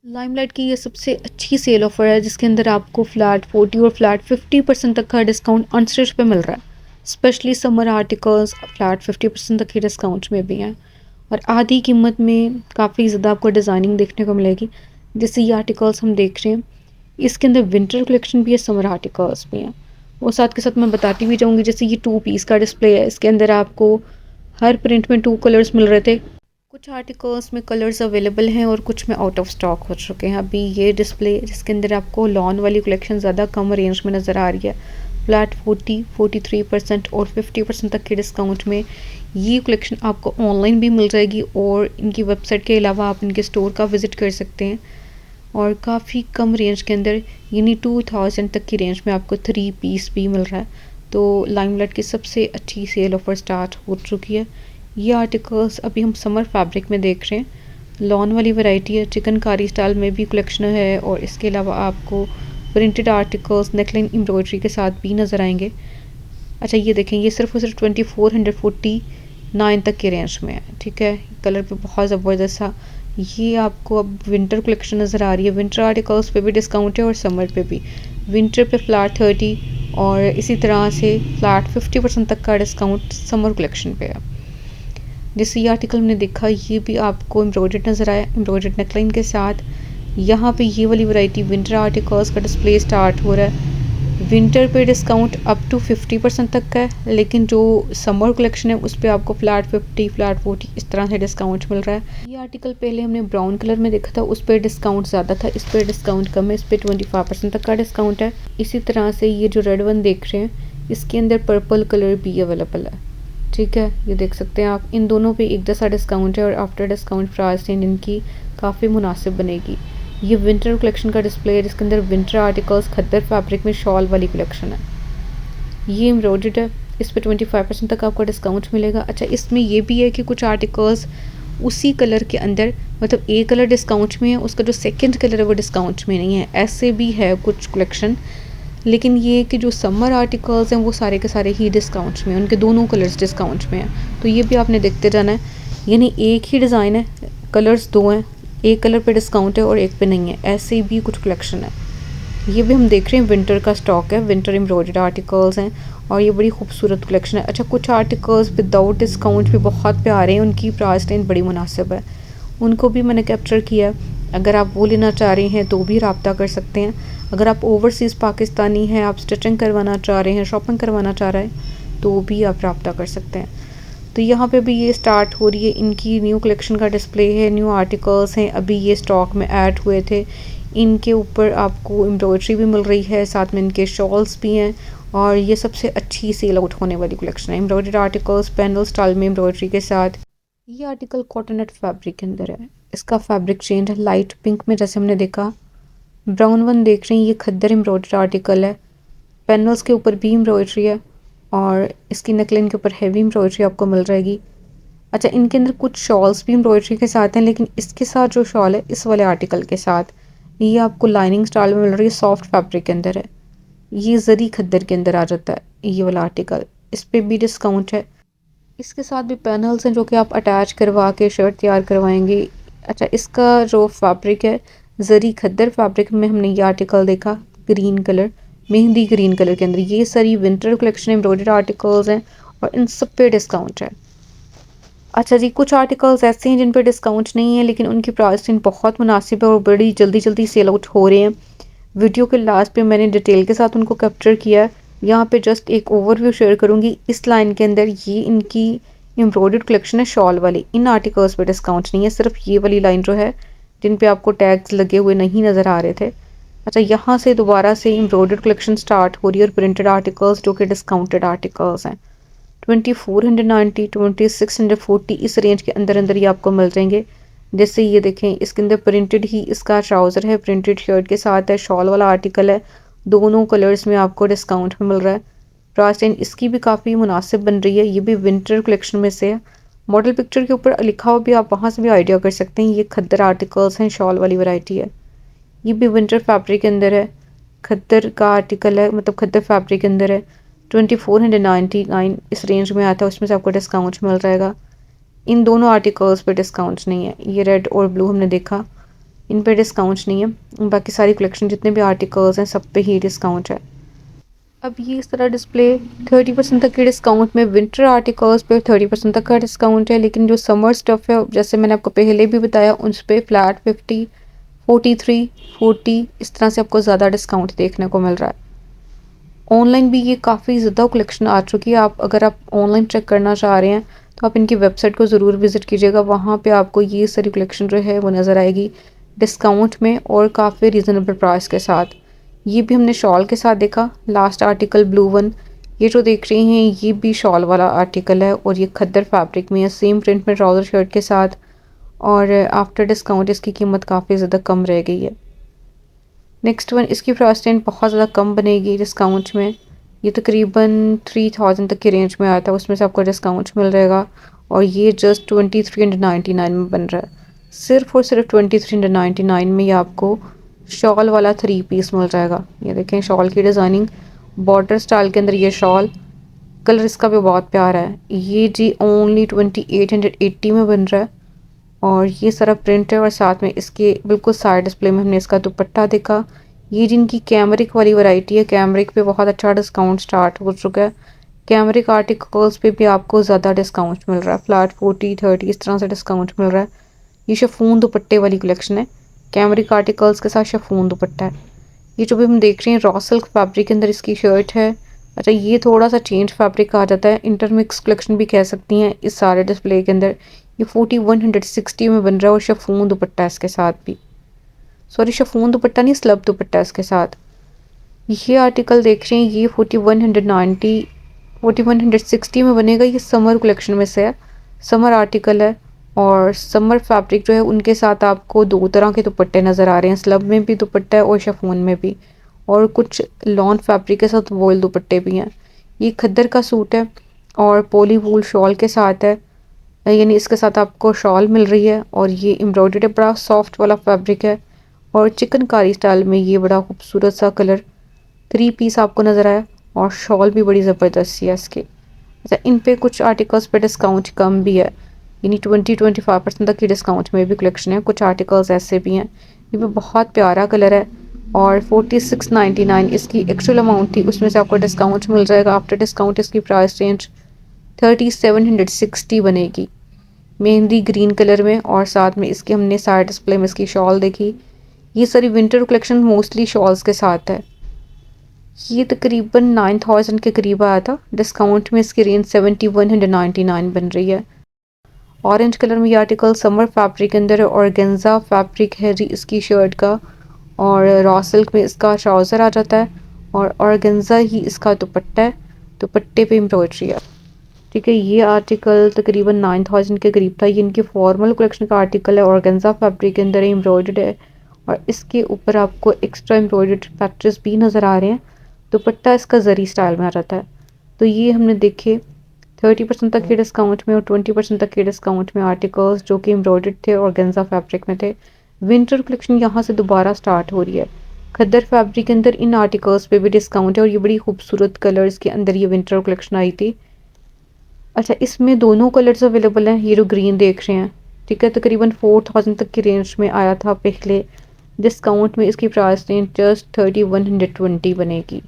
Limelight की ये सबसे अच्छी सेल ऑफर है जिसके अंदर आपको फ्लैट 40 और फ्लैट 50% तक का डिस्काउंट अनस्टिच पे मिल रहा है। स्पेशली समर आर्टिकल्स फ्लैट 50% तक के डिस्काउंट में भी हैं और आधी कीमत में काफ़ी ज़्यादा आपको डिज़ाइनिंग देखने को मिलेगी। जैसे ये आर्टिकल्स हम देख रहे हैं, इसके अंदर विंटर कलेक्शन भी है, समर आर्टिकल्स भी हैं। वो साथ के साथ मैं बताती भी जाऊँगी। जैसे ये 2 पीस का डिस्प्ले है, इसके अंदर आपको हर प्रिंट में 2 कलर्स मिल रहे थे। कुछ आर्टिकल्स में कलर्स अवेलेबल हैं और कुछ में आउट ऑफ स्टॉक हो चुके हैं। अभी ये डिस्प्ले जिसके अंदर आपको लॉन वाली कलेक्शन ज़्यादा कम रेंज में नज़र आ रही है, फ्लैट 43% और 50% तक के डिस्काउंट में ये कलेक्शन आपको ऑनलाइन भी मिल जाएगी और इनकी वेबसाइट के अलावा आप इनके स्टोर का विज़िट कर सकते हैं। और काफ़ी कम रेंज के अंदर यानी 2000 तक की रेंज में आपको 3 पीस भी मिल रहा है। तो लाइमलाइट की सबसे अच्छी सेल ऑफर स्टार्ट हो चुकी है। ये आर्टिकल्स अभी हम समर फैब्रिक में देख रहे हैं। लॉन वाली वैरायटी है, चिकनकारी स्टाइल में भी कलेक्शन है और इसके अलावा आपको प्रिंटेड आर्टिकल्स नेकलाइन एम्ब्रॉयडरी के साथ भी नज़र आएंगे। अच्छा ये देखें, ये सिर्फ और सिर्फ 2449 तक की रेंज में है। ठीक है, कलर पे बहुत ज़बरदस्त था। ये आपको अब विंटर कलेक्शन नज़र आ रही है। विंटर आर्टिकल्स पे भी डिस्काउंट है और समर पे भी। विंटर पे फ्लैट 30 और इसी तरह से फ्लैट 50% तक का डिस्काउंट समर कलेक्शन पे है। जैसे ये आर्टिकल हमने देखा, ये भी आपको एम्ब्रॉयडर्ड नज़र आया, एम्ब्रॉयडर्ड नेकलाइन के साथ। यहाँ पे ये वाली वैरायटी विंटर आर्टिकल्स का डिस्प्ले स्टार्ट हो रहा है। विंटर पे डिस्काउंट अप टू 50% तक का है, लेकिन जो समर कलेक्शन है उस पर आपको फ्लैट 50 फ्लैट 40 इस तरह से डिस्काउंट मिल रहा है। ये आर्टिकल पहले हमने ब्राउन कलर में देखा था, उस पर डिस्काउंट ज़्यादा था, इस पर डिस्काउंट कम है, इस पर 25% तक का डिस्काउंट है। इसी तरह से ये जो रेड वन देख रहे हैं, इसके अंदर पर्पल कलर भी अवेलेबल है। ठीक है, ये देख सकते हैं आप, इन दोनों पे एक जैसा डिस्काउंट है और आफ्टर डिस्काउंट प्राइस रेंज इनकी काफ़ी मुनासिब बनेगी। ये विंटर कलेक्शन का डिस्प्ले है जिसके अंदर विंटर आर्टिकल्स खद्दर फैब्रिक में शॉल वाली कलेक्शन है। ये एम्ब्रॉयडर्ड है, इस पर 25% तक आपको डिस्काउंट मिलेगा। अच्छा, इसमें ये भी है कि कुछ आर्टिकल्स उसी कलर के अंदर, मतलब एक कलर डिस्काउंट में है, उसका जो सेकंड कलर है वो डिस्काउंट में नहीं है। ऐसे भी है कुछ कलेक्शन, लेकिन ये कि जो समर आर्टिकल्स हैं वो सारे के सारे ही डिस्काउंट्स में हैं, उनके दोनों कलर्स डिस्काउंट में हैं। तो ये भी आपने देखते जाना है। यानी एक ही डिज़ाइन है, कलर्स दो हैं, एक कलर पे डिस्काउंट है और एक पे नहीं है। ऐसे भी कुछ कलेक्शन है। ये भी हम देख रहे हैं, विंटर का स्टॉक है, विंटर एम्ब्रॉयडर्ड आर्टिकल्स हैं और ये बड़ी खूबसूरत कलेक्शन है। अच्छा, कुछ आर्टिकल्स विदाउट डिस्काउंट भी बहुत प्यारे हैं, उनकी प्राइस रेंज बड़ी मुनासिब है, उनको भी मैंने कैप्चर किया है। अगर आप वो लेना चाह रहे हैं तो भी रब्ता कर सकते हैं। अगर आप ओवरसीज़ पाकिस्तानी हैं, आप स्टिचिंग करवाना चाह रहे हैं, शॉपिंग करवाना चाह रहे हैं, तो भी आप रब्ता कर सकते हैं। तो यहाँ पे भी ये स्टार्ट हो रही है, इनकी न्यू कलेक्शन का डिस्प्ले है, न्यू आर्टिकल्स हैं, अभी ये स्टॉक में ऐड हुए थे। इनके ऊपर आपको एम्ब्रॉयडरी भी मिल रही है, साथ में इनके शॉल्स भी हैं और ये सबसे अच्छी सेल आउट होने वाली कलेक्शन है। एम्ब्रॉयडर्ड आर्टिकल्स पैनल स्टाइल में एम्ब्रॉयडरी के साथ। ये आर्टिकल कॉटनेट फैब्रिक के अंदर है, इसका फैब्रिक चेंज है, लाइट पिंक में जैसे हमने देखा। ब्राउन वन देख रहे हैं, ये खद्दर एम्ब्रॉयडर्ड आर्टिकल है, पैनल्स के ऊपर भी एम्ब्रॉयडरी है और इसकी नेकलाइन के ऊपर हैवी एम्ब्रॉयडरी आपको मिल जाएगी। अच्छा, इनके अंदर कुछ शॉल्स भी एम्ब्रॉयडरी के साथ हैं, लेकिन इसके साथ जो शॉल है इस वाले आर्टिकल के साथ ये आपको लाइनिंग स्टाइल में मिल रही है, सॉफ्ट फैब्रिक के अंदर है। ये जरी खद्दर के अंदर आ जाता है ये वाला आर्टिकल, इस पर भी डिस्काउंट है। इसके साथ भी पैनल्स हैं जो कि आप अटैच करवा के शर्ट तैयार करवाएंगे। अच्छा, इसका जो फैब्रिक है जरी खद्दर फैब्रिक में हमने ये आर्टिकल देखा, green colour, mehndi green colour के अंदर। ये सारी विंटर कलेक्शन एम्ब्रॉयडर्ड आर्टिकल्स हैं और इन सब पे डिस्काउंट है। अच्छा जी, कुछ आर्टिकल्स ऐसे हैं जिन पे डिस्काउंट नहीं है, लेकिन उनकी प्राइस बहुत मुनासिब है और बड़ी जल्दी जल्दी सेल आउट हो रहे हैं। वीडियो के लास्ट पे मैंने डिटेल के साथ उनको कैप्चर किया है। यहाँ पे जस्ट एक ओवरव्यू शेयर करूँगी। इस लाइन के अंदर ये इनकी एम्ब्रॉयडर्ड कलेक्शन है शॉल वाली, इन आर्टिकल्स पे डिस्काउंट नहीं है, सिर्फ ये वाली लाइन जो है जिन पे आपको टैग्स लगे हुए नहीं नज़र आ रहे थे। अच्छा, यहाँ से दोबारा से एम्ब्रॉयडर्ड कलेक्शन स्टार्ट हो रही है और प्रिंटेड आर्टिकल्स जो कि डिस्काउंटेड आर्टिकल्स हैं। 2490 2640 इस रेंज के अंदर अंदर ही आपको मिल जाएंगे। जैसे ये देखें, इसके अंदर प्रिंटेड ही इसका ट्राउज़र है, प्रिंटेड शर्ट के साथ है, शॉल वाला आर्टिकल है, दोनों कलर्स में आपको डिस्काउंट में मिल रहा है। प्राइस रेंज इसकी भी काफ़ी मुनासिब बन रही है। ये भी विंटर कलेक्शन में से है। मॉडल पिक्चर के ऊपर लिखा हुआ भी आप वहाँ से भी आइडिया कर सकते हैं। ये खद्दर आर्टिकल्स हैं, शॉल वाली वैरायटी है। ये भी विंटर फैब्रिक के अंदर है, खद्दर का आर्टिकल है, मतलब खद्दर फैब्रिक के अंदर है। 2499 इस रेंज में आता है, उसमें से आपको डिस्काउंट मिल जाएगा। इन दोनों आर्टिकल्स पे डिस्काउंट नहीं है। ये रेड और ब्लू हमने देखा, इन पे डिस्काउंट नहीं है। बाकी सारी कलेक्शन जितने भी आर्टिकल्स हैं सब पे ही डिस्काउंट है। अब ये इस तरह डिस्प्ले 30% तक के डिस्काउंट में विंटर आर्टिकल्स पे 30% तक का डिस्काउंट है, लेकिन जो समर स्टफ़ है जैसे मैंने आपको पहले भी बताया उस पर फ्लैट 50, 43, 40 इस तरह से आपको ज़्यादा डिस्काउंट देखने को मिल रहा है। ऑनलाइन भी ये काफ़ी ज़्यादा कलेक्शन आ चुकी है। आप अगर आप ऑनलाइन चेक करना चाह रहे हैं तो आप इनकी वेबसाइट को ज़रूर विज़िट कीजिएगा। वहाँ पे आपको ये सारी कलेक्शन जो है वो नज़र आएगी डिस्काउंट में और काफ़ी रीज़नेबल प्राइस के साथ। ये भी हमने शॉल के साथ देखा। लास्ट आर्टिकल ब्लू वन, ये जो देख रही हैं ये भी शॉल वाला आर्टिकल है और ये खद्दर फैब्रिक में है, सेम प्रिंट में ट्राउज़र शर्ट के साथ। और आफ्टर डिस्काउंट इसकी कीमत काफ़ी ज़्यादा कम रह गई है। नेक्स्ट वन, इसकी प्राइस रेंज बहुत ज़्यादा कम बनेगी डिस्काउंट में। ये तकरीबन 3000 तक की रेंज में आया था, उसमें से आपको डिस्काउंट मिल जाएगा और ये जस्ट 2399 में बन रहा है। सिर्फ और सिर्फ 2399 में ये आपको शॉल वाला 3 पीस मिल जाएगा। ये देखें शॉल की डिज़ाइनिंग बॉर्डर स्टाइल के अंदर, ये शॉल कलर इसका भी बहुत प्यारा है। ये जी ओनली 2880 में बन रहा है और ये सारा प्रिंट है और साथ में इसके बिल्कुल साइड डिस्प्ले में हमने इसका दुपट्टा देखा। ये जिनकी कैमरिक वाली वैरायटी है, कैमरिक पे बहुत अच्छा डिस्काउंट स्टार्ट हो चुका है। कैमरिक आर्टिकल्स पे भी आपको ज़्यादा डिस्काउंट मिल रहा है, फ्लैट 40, 30 इस तरह से डिस्काउंट मिल रहा है। ये शिफॉन दुपट्टे वाली कलेक्शन है, कैमरिक आर्टिकल्स के साथ शिफॉन दुपट्टा है। ये जो भी हम देख रहे हैं रॉ सिल्क फैब्रिक के अंदर इसकी शर्ट है। अच्छा ये थोड़ा सा चेंज फैब्रिक आ जाता है, इंटरमिक्स कलेक्शन भी कह सकती हैं इस सारे डिस्प्ले के अंदर। ये 4160 में बन रहा है और शिफॉन दुपट्टा इसके साथ भी, सॉरी शिफॉन दुपट्टा नहीं स्लब दुपट्टा इसके साथ। ये आर्टिकल देख रहे हैं ये 4190 4160 में बनेगा। ये समर कलेक्शन में से है, समर आर्टिकल है और समर फैब्रिक जो है उनके साथ आपको दो तरह के दुपट्टे नज़र आ रहे हैं, स्लब में भी दुपट्टा है और शिफॉन में भी, और कुछ लॉन फैब्रिक के साथ वॉयल दुपट्टे भी हैं। ये खद्दर का सूट है और पोली वूल शॉल के साथ है, यानी इसके साथ आपको शॉल मिल रही है और ये एम्ब्रॉयडर्ड बड़ा सॉफ्ट वाला फैब्रिक है और चिकनकारी स्टाइल में ये बड़ा खूबसूरत सा कलर 3 पीस आपको नज़र आया और शॉल भी बड़ी ज़बरदस्त है इसकी। अच्छा इन पे कुछ आर्टिकल्स पे डिस्काउंट कम भी है, यानी 20-25% तक की डिस्काउंट में भी कलेक्शन है। कुछ आर्टिकल्स ऐसे भी हैं, ये भी बहुत प्यारा कलर है और 4699 इसकी एक्चुअल अमाउंट थी, उसमें से आपको डिस्काउंट मिल जाएगा। आफ्टर डिस्काउंट इसकी प्राइस रेंज 3760 बनेगी, मेहंदी ग्रीन कलर में और साथ में इसके हमने साइड डिस्प्ले में इसकी शॉल देखी। ये सारी विंटर कलेक्शन मोस्टली शॉल्स के साथ है। ये तकरीबन 9000 के करीब आया था, डिस्काउंट में इसकी रेंज 7199 बन रही है। ऑरेंज कलर में ये आर्टिकल समर फैब्रिक के अंदर है, ऑर्गेन्जा फैब्रिक है जी इसकी शर्ट का और रॉ सिल्क में इसका ट्राउज़र आ जाता है और ऑर्गेन्जा ही इसका दुपट्टा है, दुपट्टे पे एम्ब्रॉयडरी है। ठीक है, ये आर्टिकल तकरीबन 9000 के करीब था। ये इनकी फॉर्मल कलेक्शन का आर्टिकल है, ऑर्गेन्जा फैब्रिक के अंदर एम्ब्रॉयडर्ड है और इसके ऊपर आपको एक्स्ट्रा एम्ब्रॉयडर्ड पैचेस भी नज़र आ रहे हैं। दुपट्टा इसका जरी स्टाइल में आ जाता है। तो ये हमने देखे 30% तक के डिस्काउंट में और 20% तक के डिस्काउंट में आर्टिकल्स जो कि एम्ब्रॉयडर्ड थे और ऑर्गेन्जा फैब्रिक में थे। विंटर कलेक्शन यहाँ से दोबारा स्टार्ट हो रही है। खद्दर फैब्रिक के अंदर इन आर्टिकल्स पे भी डिस्काउंट है और ये बड़ी खूबसूरत कलर्स के अंदर ये विंटर कलेक्शन आई थी। अच्छा इसमें दोनों कलर्स अवेलेबल हैं, ये जो ग्रीन देख रहे हैं, ठीक है, तकरीबन 4000 तक की रेंज में आया था पहले। डिस्काउंट में इसकी प्राइस रेंज जस्ट 3120 बनेगी।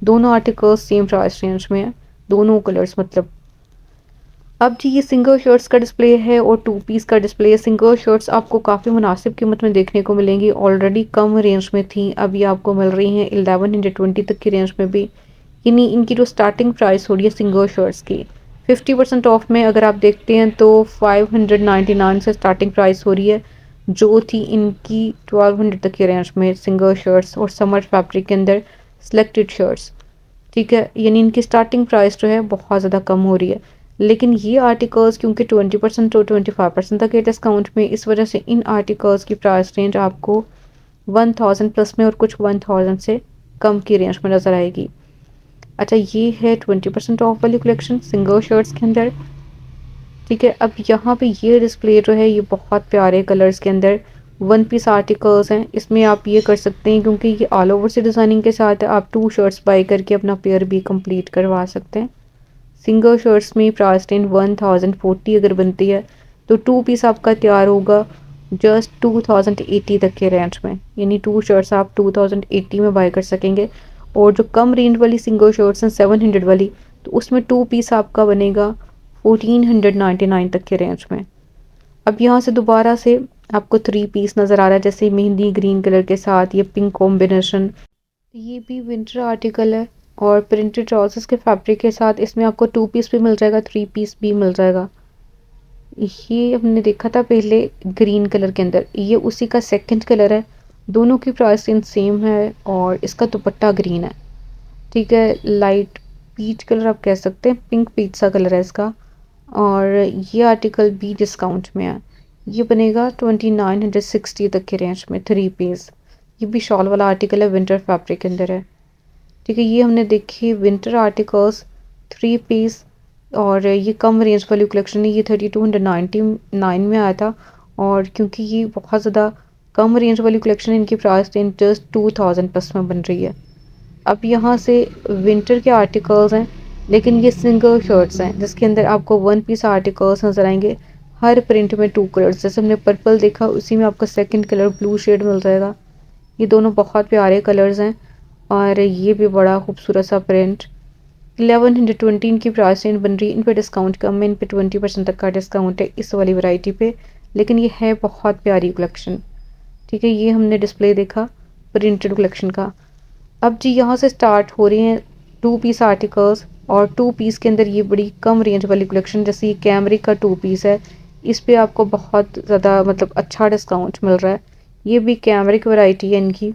दोनों आर्टिकल्स सेम प्राइस रेंज में है, दोनों कलर्स मतलब। अब जी ये सिंगल शर्ट्स का डिस्प्ले है और 2 पीस का डिस्प्ले है। सिंगल शर्ट्स आपको काफ़ी मुनासिब कीमत में देखने को मिलेंगी, ऑलरेडी कम रेंज में थी, अभी आपको मिल रही हैं 1120 तक की रेंज में भी। यानी इनकी जो स्टार्टिंग प्राइस हो रही है सिंगल शर्ट्स की 50% ऑफ में अगर आप देखते हैं तो 599 से स्टार्टिंग प्राइस हो रही है, जो थी इनकी 1200 तक की रेंज में सिंगल शर्ट्स और समर फैब्रिक के अंदर सिलेक्टेड शर्ट्स। ठीक है, यानी इनकी स्टार्टिंग प्राइस जो है बहुत ज़्यादा कम हो रही है। लेकिन ये आर्टिकल्स क्योंकि 20% और 25% तक के डिस्काउंट में, इस वजह से इन आर्टिकल्स की प्राइस रेंज आपको 1000 प्लस में और कुछ 1000 से कम की रेंज में नज़र आएगी। अच्छा ये है 20% ऑफ वाली कलेक्शन सिंगल शर्ट्स के अंदर। ठीक है, अब यहाँ पे ये डिस्प्ले जो है ये बहुत प्यारे कलर्स के अंदर 1 पीस आर्टिकल्स हैं। इसमें आप ये कर सकते हैं क्योंकि ये ऑल ओवर से डिज़ाइनिंग के साथ है, आप 2 शर्ट्स बाई करके अपना पेयर भी कंप्लीट करवा सकते हैं। सिंगल शर्ट्स में प्राइस रेंज 1040 अगर बनती है तो 2 पीस आपका तैयार होगा जस्ट 2080 तक के रेंज में, यानी 2 शर्ट्स आप 2080 में बाय कर सकेंगे। और जो कम रेंज वाली सिंगल शर्ट्स हैं 700 वाली, तो उसमें 2 पीस आपका बनेगा 1499 तक के रेंज में। अब यहाँ से दोबारा से आपको 3 पीस नज़र आ रहा है, जैसे मेहंदी ग्रीन कलर के साथ ये पिंक कॉम्बिनेशन, ये भी विंटर आर्टिकल है और प्रिंटेड ट्राउजर्स के फैब्रिक के साथ इसमें आपको 2 पीस भी मिल जाएगा, 3 पीस भी मिल जाएगा। ये हमने देखा था पहले ग्रीन कलर के अंदर, ये उसी का सेकंड कलर है। दोनों की प्राइस रेंज सेम है और इसका दुपट्टा ग्रीन है, ठीक है, लाइट पीच कलर आप कह सकते हैं, पिंक पीच सा कलर है इसका। और ये आर्टिकल भी डिस्काउंट में है, ये बनेगा 2960 तक के रेंज में, 3 पीस। ये भी शॉल वाला आर्टिकल है, विंटर फैब्रिक के अंदर है, ठीक है। ये हमने देखी विंटर आर्टिकल्स 3 पीस, और ये कम रेंज वाली कलेक्शन है, ये 3299 में आया था। और क्योंकि ये बहुत ज़्यादा कम रेंज वाली कलेक्शन है, इनकी प्राइस रेंज जस्ट 2000 प्लस में बन रही है। अब यहाँ से विंटर के आर्टिकल्स हैं, लेकिन ये सिंगल शर्ट्स हैं जिसके अंदर आपको 1 पीस आर्टिकल्स नज़र आएंगे। हर प्रिंट में 2 कलर्स, जैसे हमने पर्पल देखा उसी में आपका सेकंड कलर ब्लू शेड मिल जाएगा। ये दोनों बहुत प्यारे कलर्स हैं और ये भी बड़ा खूबसूरत सा प्रिंट। 1120 इनकी प्राइस रेंज बन रही है। इन पे डिस्काउंट कम है, इन पे 20% तक का डिस्काउंट है इस वाली वैरायटी पे, लेकिन ये है बहुत प्यारी कलेक्शन, ठीक है। ये हमने डिस्प्ले देखा प्रिंटेड कलेक्शन का। अब जी यहाँ से स्टार्ट हो रही हैं 2 पीस आर्टिकल्स, और 2 पीस के अंदर ये बड़ी कम रेंज वाली कलेक्शन, जैसे ये कैमरिक का 2 पीस है, इस पे आपको बहुत ज़्यादा मतलब अच्छा डिस्काउंट मिल रहा है। ये भी कैमरिक वैरायटी है इनकी,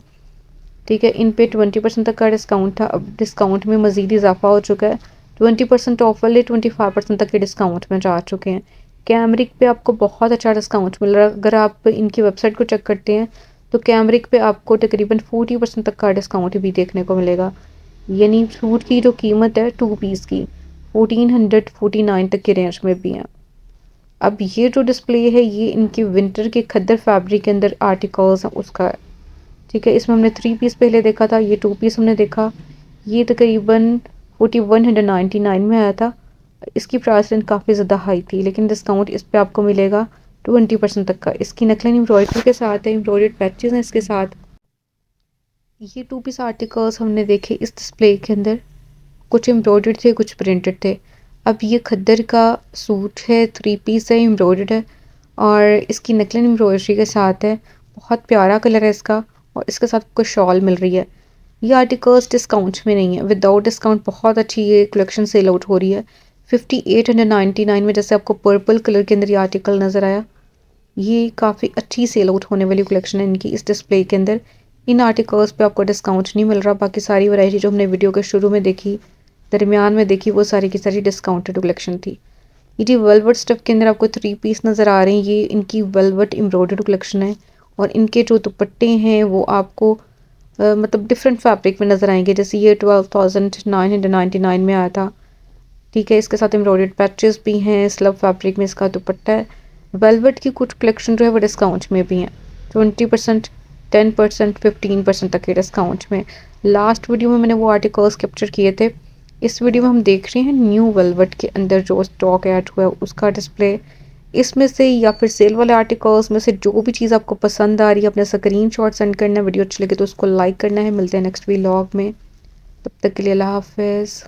ठीक है। इन पे 20% तक का डिस्काउंट था, अब डिस्काउंट में मज़ीद इजाफा हो चुका है। 20% ऑफ वाले 25% तक के डिस्काउंट में जा चुके हैं। कैमरिक पे आपको बहुत अच्छा डिस्काउंट मिल रहा है। अगर आप इनकी वेबसाइट को चेक करते हैं तो कैमरिक पे आपको तकरीबन 40% तक का डिस्काउंट भी देखने को मिलेगा, यानी सूट की जो कीमत है 2 पीस की 1449 तक के रेंज में भी है। अब ये जो डिस्प्ले है ये इनकी विंटर के खद्दर फैब्रिक के अंदर आर्टिकल्स हैं उसका है, ठीक है। इसमें हमने 3 पीस पहले देखा था, ये 2 पीस हमने देखा। ये तकरीबन 4199 में आया था। इसकी प्राइस रेंज काफ़ी ज़्यादा हाई थी, लेकिन डिस्काउंट इस पे आपको मिलेगा 20% तक का। इसकी नकलन एम्ब्रॉयडरी के साथ है, एम्ब्रॉयडर्ड पैचेस हैं इसके साथ। ये 2 पीस आर्टिकल्स हमने देखे इस डिस्प्ले के अंदर, कुछ एम्ब्रॉयडर्ड थे कुछ प्रिंटेड थे। अब ये खद्दर का सूट है, 3 पीस है, एम्ब्रॉयडर्ड है और इसकी नकलन एम्ब्रॉयडरी के साथ है। बहुत प्यारा कलर है इसका और इसके साथ आपको शॉल मिल रही है। ये आर्टिकल्स डिस्काउंट में नहीं है, विदाउट डिस्काउंट बहुत अच्छी ये कलेक्शन सेल आउट हो रही है 5899 में। जैसे आपको पर्पल कलर के अंदर ये आर्टिकल नज़र आया, ये काफ़ी अच्छी सेल आउट होने वाली कलेक्शन है इनकी इस डिस्प्ले के अंदर। इन आर्टिकल्स पे आपको डिस्काउंट नहीं मिल रहा, बाकी सारी वैरायटी जो हमने वीडियो के शुरू में देखी, दरमियान में देखी, वो सारी की सारी डिस्काउंटेड कलेक्शन थी। ये जी वेलवेट स्टफ के अंदर आपको 3 पीस नज़र आ रहे हैं, ये इनकी वेलवेट एम्ब्रॉयडर्ड कलेक्शन है और इनके जो दुपट्टे हैं वो आपको मतलब डिफरेंट फैब्रिक में नज़र आएंगे। जैसे ये 12,999 में आया था, ठीक है। इसके साथ एम्ब्रॉयडर्ड पैचेस भी हैं, स्लब फैब्रिक में इसका दुपट्टा है। वेलवेट की कुछ कलेक्शन जो है वो डिस्काउंट में भी हैं, 20%, 10%, 15% तक के डिस्काउंट में। लास्ट वीडियो में मैंने वो आर्टिकल्स कैप्चर किए थे। इस वीडियो में हम देख रहे हैं न्यू वेलवेट के अंदर जो स्टॉक ऐड हुआ है उसका डिस्प्ले। इसमें से या फिर सेल वाले आर्टिकल्स में से जो भी चीज़ आपको पसंद आ रही है अपने स्क्रीन शॉट सेंड करना है। वीडियो अच्छी लगे तो उसको लाइक करना है। मिलते हैं नेक्स्ट व्लॉग में, तब तक के लिए अल्लाह हाफिज़।